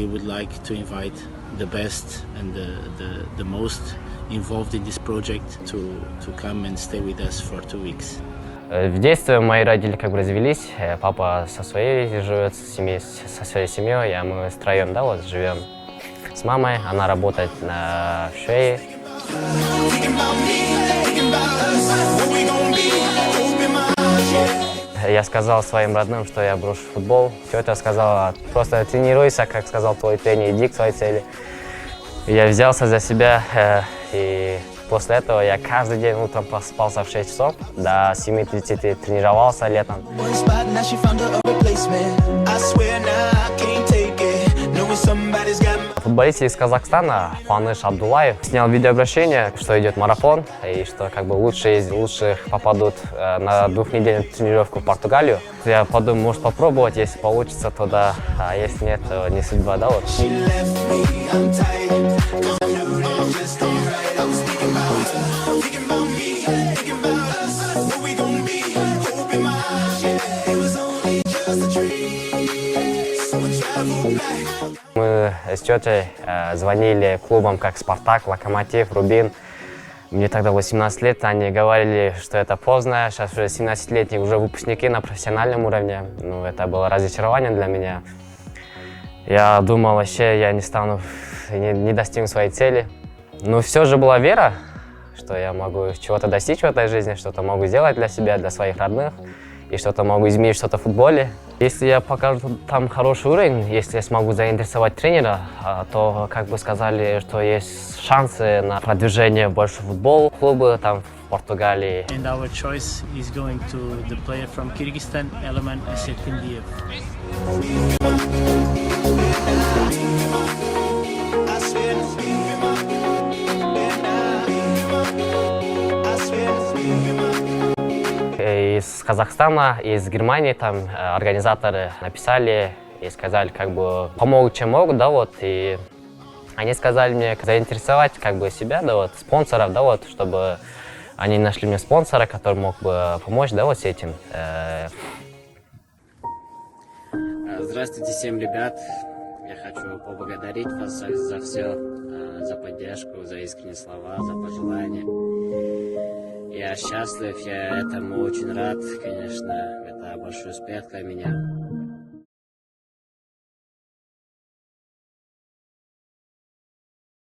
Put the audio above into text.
we would like to invite the best and the most involved in this project to come and stay with us for 2 weeks. В детстве мои родители как бы развелись, папа со своей живет, со своей семьей, а мы втроем, да, вот живем с мамой, она работает на шее. Я сказал своим родным, что я брошу футбол. Тетя сказала, просто тренируйся, как сказал твой тренер, иди к своей цели. Я взялся за себя, и после этого я каждый день утром просыпался в 6 часов, до 7:30 тренировался летом. Футболист из Казахстана, Куаныш Абдулаев, снял видеообращение, что идет марафон, и что как бы лучшие из лучших попадут на 2-недельную тренировку в Португалию. Я подумал, может попробовать, если получится, то да, а если нет, то не судьба, да, вот. Мы с тетей звонили клубам, как «Спартак», «Локомотив», «Рубин». Мне тогда 18 лет, они говорили, что это поздно, сейчас уже 17-летние уже выпускники на профессиональном уровне. Ну, это было разочарование для меня. Я думал, вообще я не стану, не достигну своей цели. Но все же была вера, что я могу чего-то достичь в этой жизни, что-то могу сделать для себя, для своих родных, и что-то могу изменить что-то в футболе. Если я покажу там хороший уровень, если я смогу заинтересовать тренера, то, как бы сказали, что есть шансы на продвижение больше в футбол, клубы там в Португалии. And our choice is going to the player from Kyrgyzstan, Eleman Esetkindiyev. Из Казахстана, из Германии там организаторы написали и сказали, как бы помогут, чем могут, да, вот, и они сказали мне заинтересовать как бы себя, да, вот, спонсоров, да, вот, чтобы они нашли мне спонсора, который мог бы помочь, да, вот с этим. Здравствуйте всем, ребят. Я хочу поблагодарить вас за все, за поддержку, за искренние слова, за пожелания. Я счастлив, я этому очень рад, конечно, это большой успех для меня.